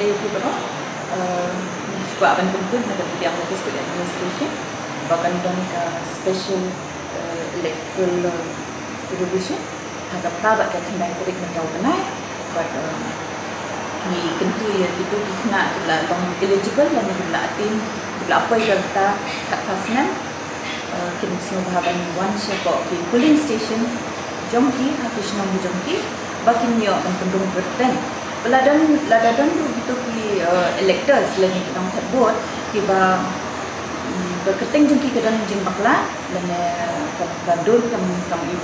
play tu betul. Juga akan penting nak dia ambil district administration, bahkan dan special electoral revision. Agak prabak kat kendai perik mentau kenai, but ni kentu ya kita kena kita bang eligible dan kita atin kita apa yang kita kat pasnan kita semua bahagian one shop di polling station jongki habis nom jongki bakin yo dan pendung berten beladan tu gitu ki electors lagi kita nak vote tiba berketeng jongki ke dalam jing bakla dan kadur kam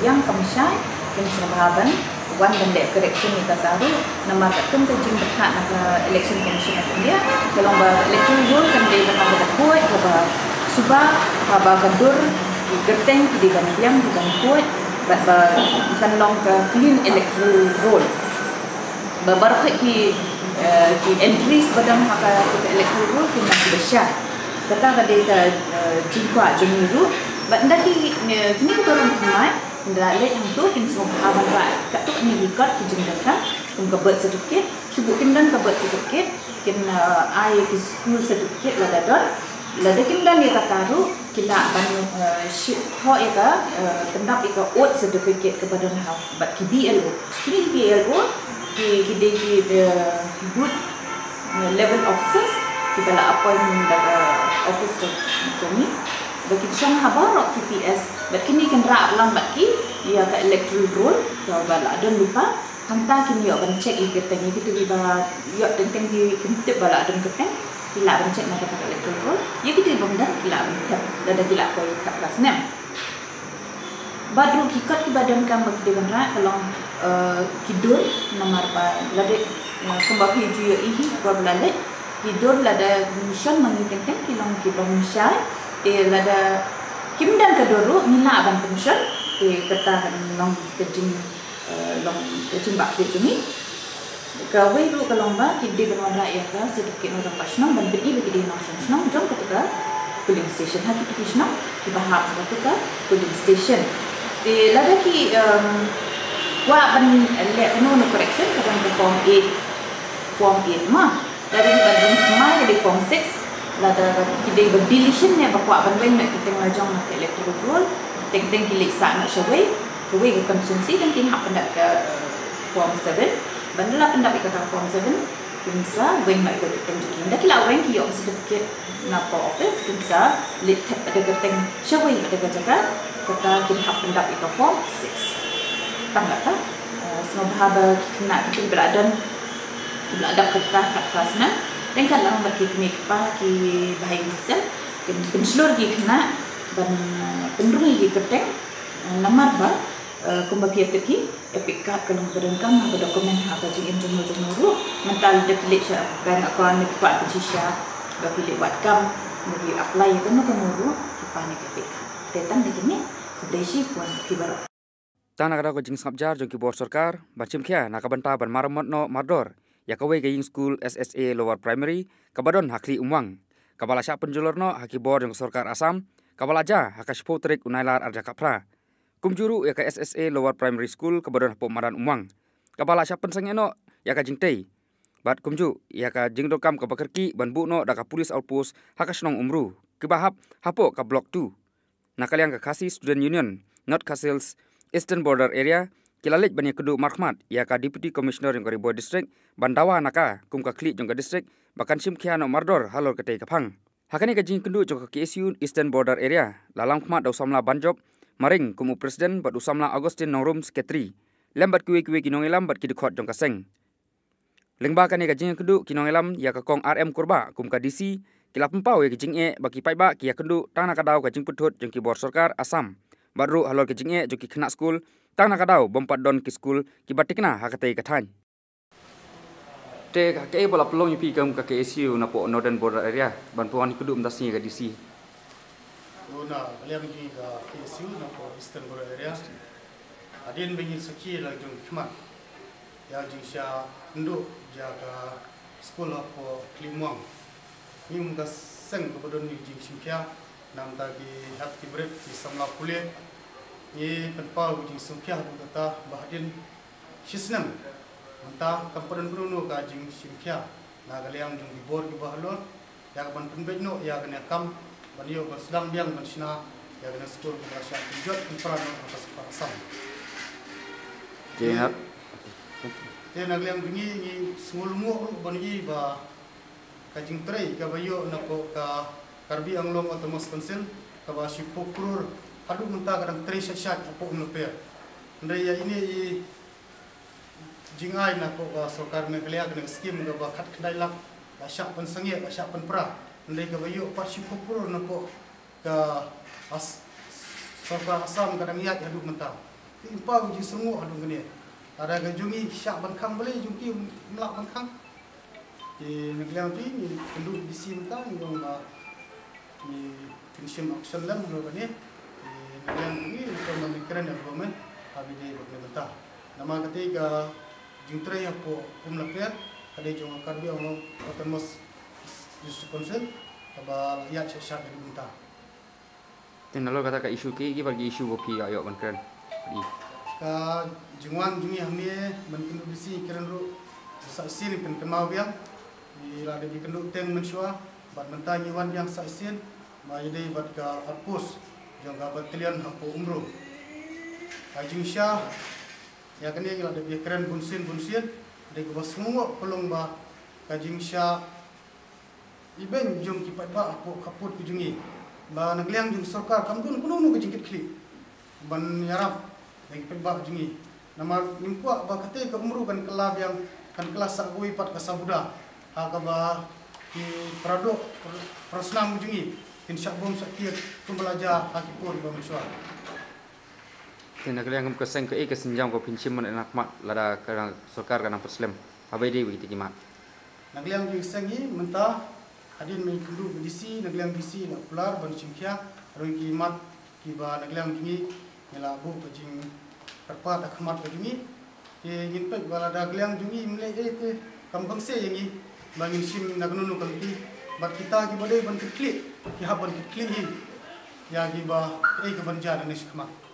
yang kam syai kita semua bahagian one dan dek correction ni kata tu nama kat ke jing berhak nak election commission dia kalau election rule kan dia nak buat ke subah apa kadur gerteng di gambiang di kuat bukan long ke clean electoral roll babar ki entries badang haka electoral roll ki nak besar kata kada jingkwa jemiru bandaki kini orang ramai ndalek yang tu kin semua haban ra kat tu ni record ki jingdaka kum ka birth certificate subukin dan ka birth certificate kin ai ki school certificate la dador la dekin dan ni kataru kila ban ship ho eka pendap eka oath certificate kepada hau bat ki BLO kini BLO ki good level officers ki bala appointment office tu macam ni bagi syang habarok TPS bat kini kan ra lang bat ki ia ka electoral roll ka bala don lupa hanta kini yo ban check iketeng itu ba yo tenteng ki kentip bala don keteng kila ban check nak kata electoral roll ya kita bangdan kila ban ada kila ko kat kelas 6 badru kikat ki badan kam bagi dewan ra kalau kidur nomor ba lade kembali ju ihi ko belale kidur lada mission mengiteng kilong ki bangsyai lada kim dan keduru mina aban pension kata long kejing bak ni kawe ru kalomba kidi benwan rakyat ka sedikit orang pasnong dan bedi bagi di nasional jom ketika polling station hati kisnong ki bahap ketika polling station lada ki wa ban le no correction kadang form 8 mah dari bandung mai di form 6 lada kidai berdeletion ya bakwa banwen nak kita ngajong nak electoral roll teng kilik sa nak shawai kuwe ke constituency dan kin hak pendak ke form 7 bandala pendak ke form 7 kinsa wen nak ke teng jikin dak kila wen ki yo certificate napa office kinsa lit ada keteng shawai ada ke jaga kata kin hak pendak ke form 6 tangga ta semua bahaba kena kita beradan kita kelas 6 dan kalau bagi kami ki bahai hasil penselur ki kena ban pendungi ki keteng namar ba kumbaki teki epika kalau berengkam ha dokumen ha ka jing jumur mental deklik sya ban akon ni kuat pencisya bagi lewat kam bagi apply kan no kanuru kipani epika tetan dekini desi pun kibaro tanah kada ko jing sabjar jong ki bor sarkar bachim khia nakabanta ban maramot no mardor Yakawe Gaying School SSA Lower Primary kabadon hakli umwang kabala sya penjulurno haki bor yang sarkar Asam kabala ja hakashpo trik unailar arja kapra kumjuru yaka SSA Lower Primary School kabadon hapo maran umwang kabala sya pensangeno yaka jingtei bat kumju yaka jingdokam kabakerki banbu no daka police outpost hakashnong umru kibahap hapo ka block 2 nakaliang ka Khasi Student Union North Castles Eastern Border Area kilalik banyak kedu Markhmat yaka Deputy Commissioner yang Kariboy District Bandawa naka kum ka klik jong ka district bakan simkhiano mardor halor katei kapang hakani ka jing kendu jong ka KSU Eastern Border Area lalang khmat daw samla banjob maring kum presiden bat usamla Agustin Nongrum Sekretari lembat kuwe kinong ilam bat kidikot jong ka seng lengba kani ka jing kendu kinong ilam yaka kong RM kurba kum ka DC kilap empau ya jing e baki paiba ki kendu tang ka daw ka jing putut jong ki bor sarkar Asam badru halor ka jing e jong ki khna school tang na kadau bompat don ki school ki batikna hakatei kathan te ka ke bola pelong pi kam ka KSU na po Northern Border Area ban puan kudu mdasi ka DC una liam ki ka KSU na po Eastern Border Area adin bengi saki la jong khma ya jing sha ndu ja ka school po Klimwang ni mga seng ko don ni jing simkya nam ta ki hat ki break ki samla pule ye penpau jing simkya kata bahadin shisnam manta kamparan bruno ka jing simkya na galiang jung di bor ki bahlon ya ban penbej no ya kena kam ban yo ban sedang biang ban sina ya kena skor ki rasya jot peran atas parasam Jenap. te na galiang jungi ni smulmu ban yi ba kajing trei ka bayo na ko ka karbi anglong otomos konsil ka ba si pokrur adu munta kadang trei syat apo no pe ndai ya ini jingai na ko sokar Meghalaya kena skim ga ba khat khandai lak ba syak pen sange ba syak pen pra ndai ga bayo parsi popur na ko ka sokar asam kadang yak adu mentang impa uji semua adu gini ada ga jungi syak ban khang beli jungki melak ban khang di Meghalaya ti ni penduduk di sini mentang yang ba di pension action lam lo ni di Meghalaya ni ko memikirkan government habis dia mentang nama ketiga jingtrai apo lapet kade jong karbi ono otomos konsen aba ya syak di bunta Tinalo kata ka isu ki bagi isu boki ayo ban keren. ka jungwan jungi hamne man kundu bisi keren ru sa sin pen kemau biang di lade di kendu teng mensua bat mentangi wan yang sa sin ma ide bat ka apus jong ka batalion apo umro ajung sya ya kene yang ada keren bunsin de ko semua kolong ba kajing sya iben jom ki pa apo kaput kujungi ba nagliang jung sarkar kamdun kuno no kajing kli ban yarap de pa jungi nama impua ba kate ka umru kan kelab yang kan kelas sagui pat ka sabuda ha ka ba ki prado prosnam jungi insya bom sakir pembelajar hakipur ba mensua Tindak yang keseng ke kesenjam ko pinchim man enak mat lada karang sokar kanang muslim abai di begitu kimat nagliang di sengi mentah hadin me kundu disi nagliang disi la pular ban simkhia roi kimat ki ba nagliang dingi mela bu kajing perpat akhmat kajingi ke ngin pe bala nagliang dingi mle te kambang se yangi bangin sim nagnunu kalti bat kita ki badai ban klik ki ha ban klik ya ki ba ke ban jana ni khmat